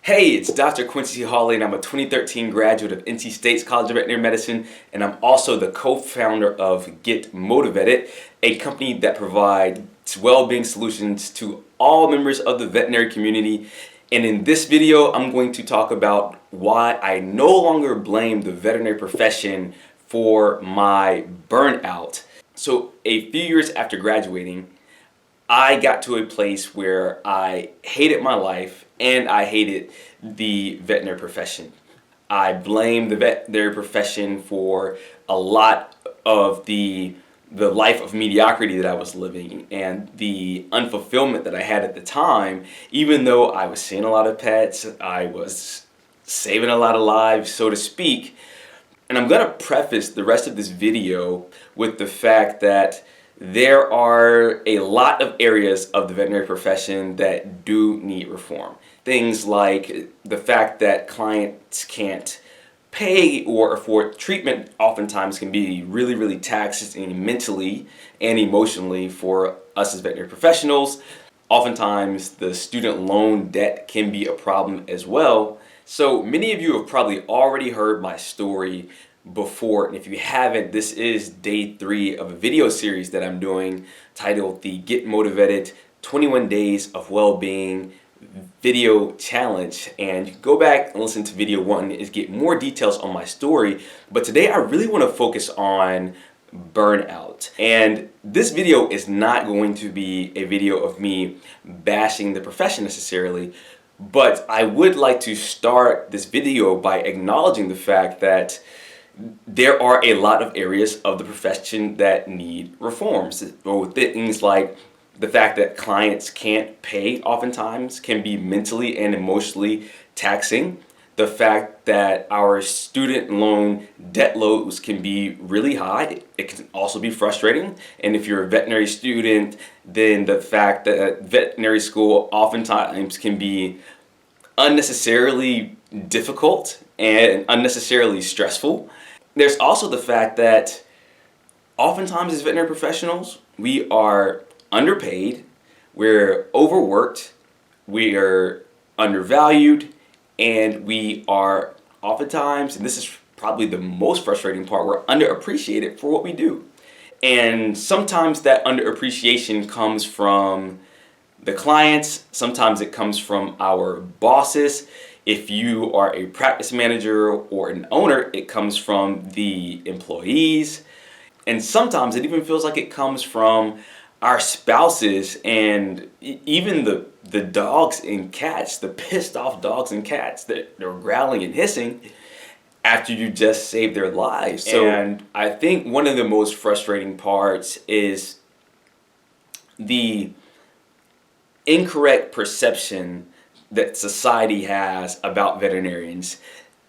Hey, it's Dr. Quincy Hawley, and I'm a 2013 graduate of NC State's College of Veterinary Medicine, and I'm also the co-founder of MotiVETed, a company that provides well-being solutions to all members of the veterinary community. And in this video, I'm going to talk about why I no longer blame the veterinary profession for my burnout. So a few years after graduating, I got to a place where I hated my life and I hated the veterinary profession. I blamed the veterinary profession for a lot of the life of mediocrity that I was living and the unfulfillment that I had at the time. Even though I was seeing a lot of pets, I was saving a lot of lives, so to speak. And I'm going to preface the rest of this video with the fact that there are a lot of areas of the veterinary profession that do need reform. Things like the fact that clients can't pay or afford treatment oftentimes can be really taxing mentally and emotionally for us as veterinary professionals. Oftentimes the student loan debt can be a problem as well. So many of you have probably already heard my story before, and if you haven't, this is day 3 of a video series that I'm doing titled the Get MotiVETed 21 Days of Wellbeing Video Challenge, and you can go back and listen to video 1 to get more details on my story. But today I really want to focus on burnout, and this video is not going to be a video of me bashing the profession necessarily, but I would like to start this video by acknowledging the fact that there are a lot of areas of the profession that need reforms. Things like the fact that clients can't pay oftentimes can be mentally and emotionally taxing. The fact that our student loan debt loads can be really high. It can also be frustrating. And if you're a veterinary student, then the fact that veterinary school oftentimes can be unnecessarily difficult and unnecessarily stressful. There's also the fact that oftentimes as veterinary professionals, we are underpaid, we're overworked, we are undervalued, and we are oftentimes, and this is probably the most frustrating part, we're underappreciated for what we do. And sometimes that underappreciation comes from the clients, sometimes it comes from our bosses. If you are a practice manager or an owner, it comes from the employees. And sometimes it even feels like it comes from our spouses and even the dogs and cats, the pissed off dogs and cats that are growling and hissing after you just saved their lives. And I think one of the most frustrating parts is the incorrect perception that society has about veterinarians,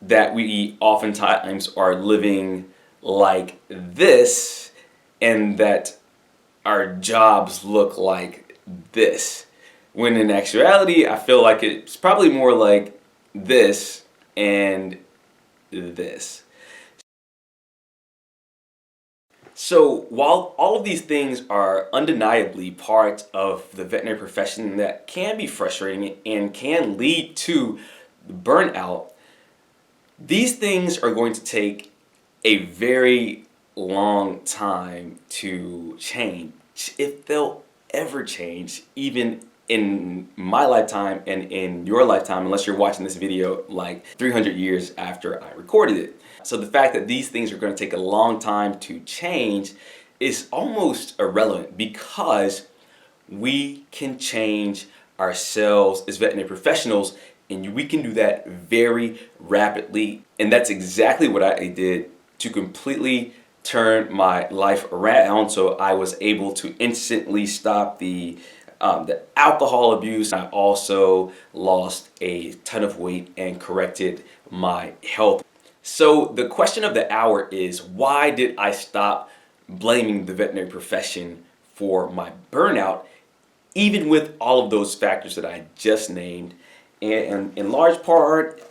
that we oftentimes are living like this and that our jobs look like this, when in actuality I feel like it's probably more like this and this. So while all of these things are undeniably part of the veterinary profession that can be frustrating and can lead to burnout, these things are going to take a very long time to change, if they'll ever change, even in my lifetime and in your lifetime, unless you're watching this video like 300 years after I recorded it. So the fact that these things are going to take a long time to change is almost irrelevant, because we can change ourselves as veterinary professionals, and we can do that very rapidly. And that's exactly what I did to completely turn my life around. So I was able to instantly stop the alcohol abuse. I also lost a ton of weight and corrected my health. So the question of the hour is, why did I stop blaming the veterinary profession for my burnout, even with all of those factors that I just named? And in large part,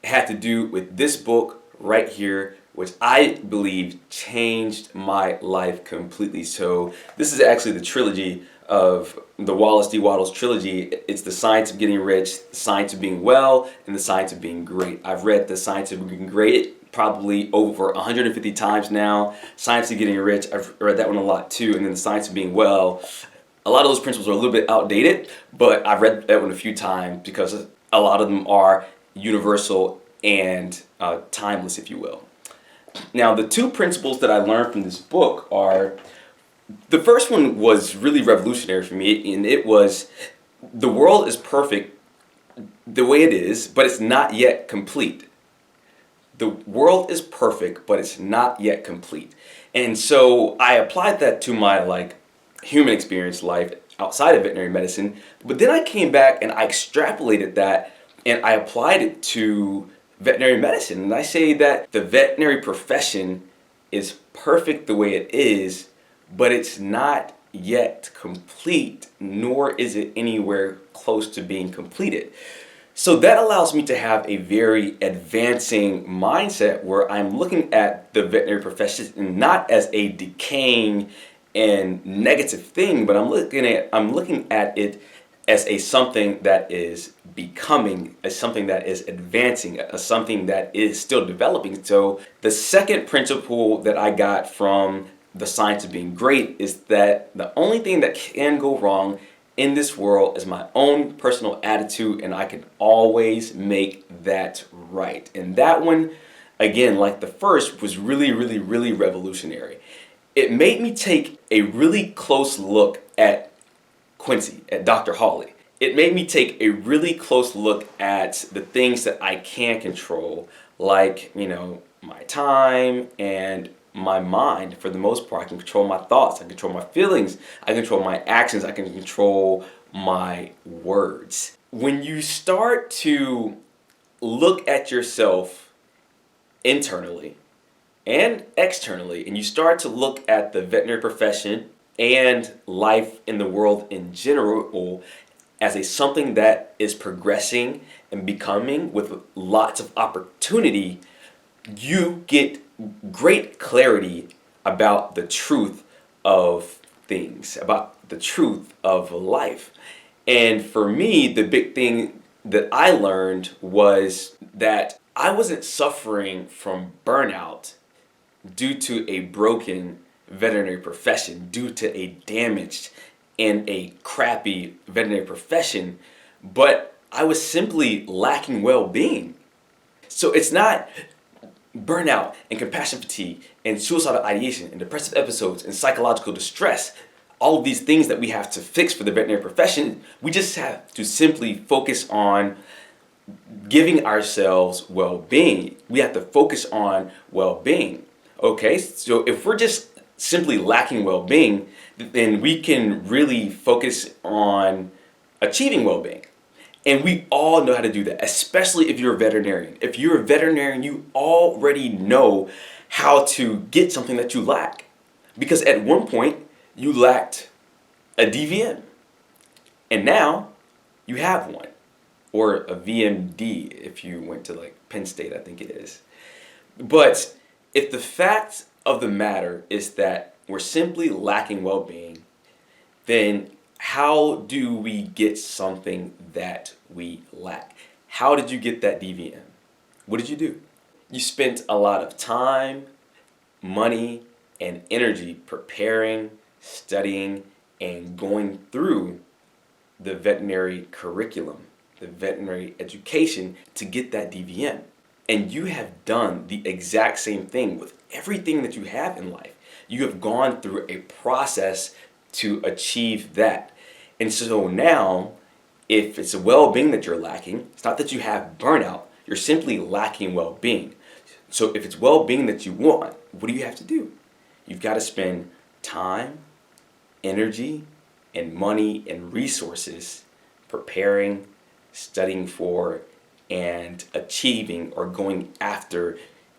it had to do with this book right here, which I believe changed my life completely. So this is actually the trilogy of the Wallace D. Wattles trilogy. It's The Science of Getting Rich, The Science of Being Well, and The Science of Being Great. I've read The Science of Being Great probably over 150 times now. Science of Getting Rich, I've read that one a lot too. And then The Science of Being Well, a lot of those principles are a little bit outdated, but I've read that one a few times because a lot of them are universal and timeless, if you will. Now, the two principles that I learned from this book are, the first one was really revolutionary for me, and it was, the world is perfect the way it is, but it's not yet complete. The world is perfect, but it's not yet complete. And so I applied that to my human experience life outside of veterinary medicine, but then I came back and I extrapolated that and I applied it to veterinary medicine. And I say that the veterinary profession is perfect the way it is, but it's not yet complete, nor is it anywhere close to being completed. So that allows me to have a very advancing mindset where I'm looking at the veterinary profession not as a decaying and negative thing, but I'm looking at it as a something that is becoming, as something that is advancing, as something that is still developing. So the second principle that I got from The Science of Being Great is that the only thing that can go wrong in this world is my own personal attitude, and I can always make that right. And that one, again, like the first, was really, really, really revolutionary. It made me take a really close look at Quincy, at Dr. Hawley. It made me take a really close look at the things that I can control, like, my time and my mind. For the most part, I can control my thoughts, I can control my feelings, I can control my actions, I can control my words. When you start to look at yourself internally and externally, and you start to look at the veterinary profession and life in the world in general as something that is progressing and becoming with lots of opportunity, you get great clarity about the truth of things, about the truth of life. And for me, the big thing that I learned was that I wasn't suffering from burnout due to a broken veterinary profession, due to a damaged and a crappy veterinary profession, but I was simply lacking well-being. So it's not burnout and compassion fatigue and suicidal ideation and depressive episodes and psychological distress, all of these things that we have to fix for the veterinary profession. We just have to simply focus on giving ourselves well-being. We have to focus on well-being. Okay, so if we're just simply lacking well-being, then we can really focus on achieving well-being. And we all know how to do that, especially if you're a veterinarian. If you're a veterinarian, you already know how to get something that you lack. Because at one point, you lacked a DVM. And now, you have one. Or a VMD, if you went to Penn State, I think it is. But if the fact of the matter is that we're simply lacking well-being, then how do we get something that we lack? How did you get that DVM? What did you do? You spent a lot of time, money, and energy preparing, studying, and going through the veterinary curriculum, the veterinary education to get that DVM. And you have done the exact same thing with everything that you have in life. You have gone through a process to achieve that. And so now, if it's a well-being that you're lacking, it's not that you have burnout, you're simply lacking well-being. So if it's well-being that you want, what do you have to do? You've got to spend time, energy, and money and resources preparing, studying for, and achieving or going after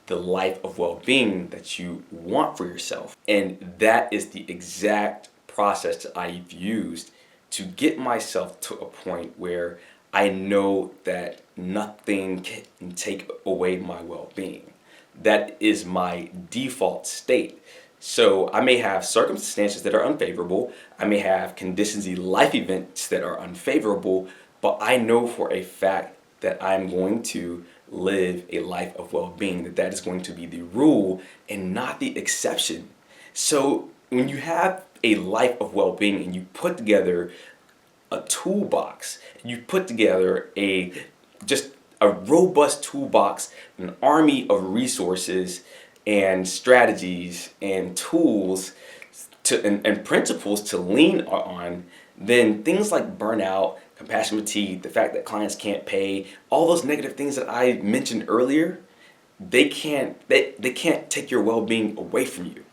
the life of well-being that you want for yourself. And that is the exact process that I've used to get myself to a point where I know that nothing can take away my well-being. That is my default state. So I may have circumstances that are unfavorable, I may have conditions and life events that are unfavorable, but I know for a fact that I'm going to live a life of well-being, that is going to be the rule and not the exception. So when you have a life of well-being and you put together a toolbox, you put together just a robust toolbox, an army of resources and strategies and tools and principles to lean on, then things like burnout, compassion fatigue, the fact that clients can't pay, all those negative things that I mentioned earlier, they can't take your well-being away from you,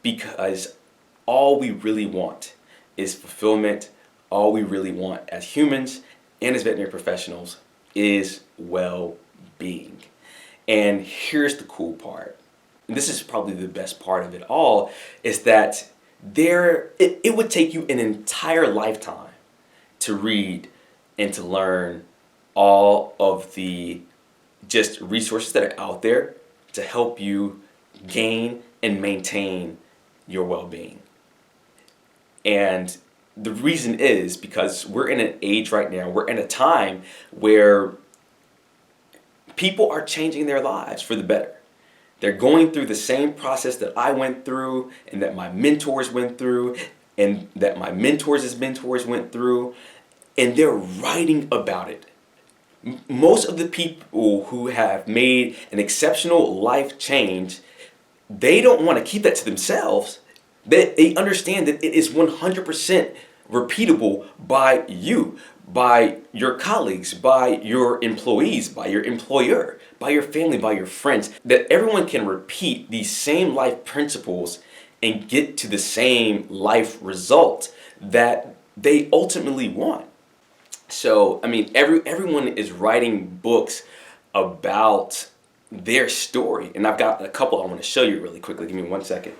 because all we really want is fulfillment. All we really want as humans and as veterinary professionals is well-being. And here's the cool part, and this is probably the best part of it all, is that it would take you an entire lifetime to read and to learn all of the just resources that are out there to help you gain and maintain your well-being. And the reason is because we're in an age right now, we're in a time where people are changing their lives for the better. They're going through the same process that I went through, and that my mentors went through, and that my mentors' mentors went through, and they're writing about it. Most of the people who have made an exceptional life change, they don't want to keep that to themselves. They understand that it is 100% repeatable by you, by your colleagues, by your employees, by your employer, by your family, by your friends, that everyone can repeat these same life principles and get to the same life result that they ultimately want. So, I mean, everyone is writing books about their story, and I've got a couple I want to show you really quickly. Give me 1 second.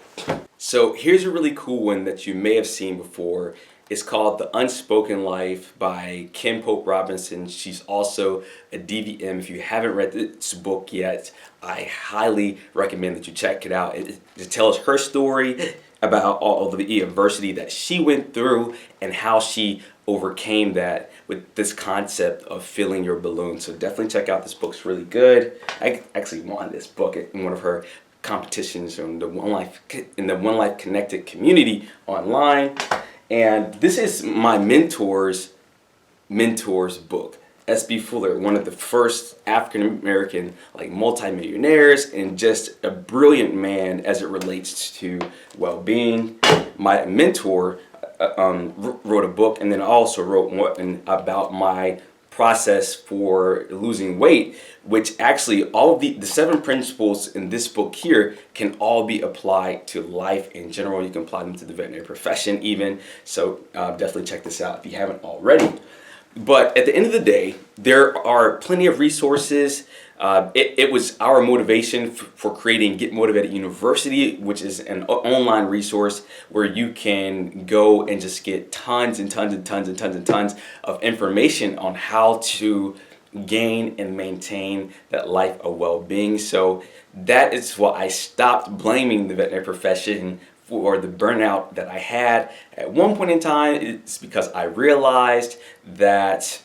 So here's a really cool one that you may have seen before. It's called The Unspoken Life by Kim Pope Robinson. She's also a DVM. If you haven't read this book yet, I highly recommend that you check it out. It tells her story about all of the adversity that she went through and how she overcame that with this concept of filling your balloon. So definitely check out this book. It's really good. I actually won this book in one of her competitions in the One Life Connected community online. And this is my mentor's book. S.B. Fuller, one of the first African American multimillionaires, and just a brilliant man as it relates to well-being. My mentor wrote a book, and then also wrote one about my process for losing weight, which actually all of the 7 principles in this book here can all be applied to life in general. You can apply them to the veterinary profession even. So definitely check this out if you haven't already. But at the end of the day, there are plenty of resources. It was our motivation for creating Get MotiVETed University, which is an online resource where you can go and just get tons and tons and tons and tons and tons of information on how to gain and maintain that life of well-being. So that is why I stopped blaming the veterinary profession for the burnout that I had at one point in time. It's because I realized that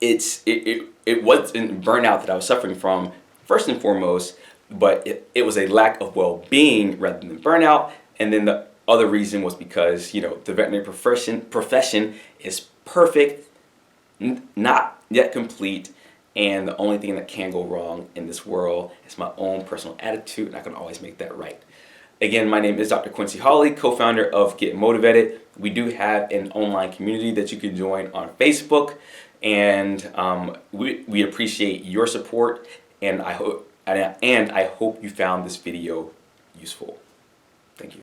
it wasn't burnout that I was suffering from first and foremost, but it was a lack of well-being rather than burnout. And then the other reason was because, the veterinary profession is perfect, not yet complete, and the only thing that can go wrong in this world is my own personal attitude, and I can always make that right. Again, my name is Dr. Quincy Hawley, co-founder of Get MotiVETed. We do have an online community that you can join on Facebook, and we appreciate your support, and I hope you found this video useful. Thank you.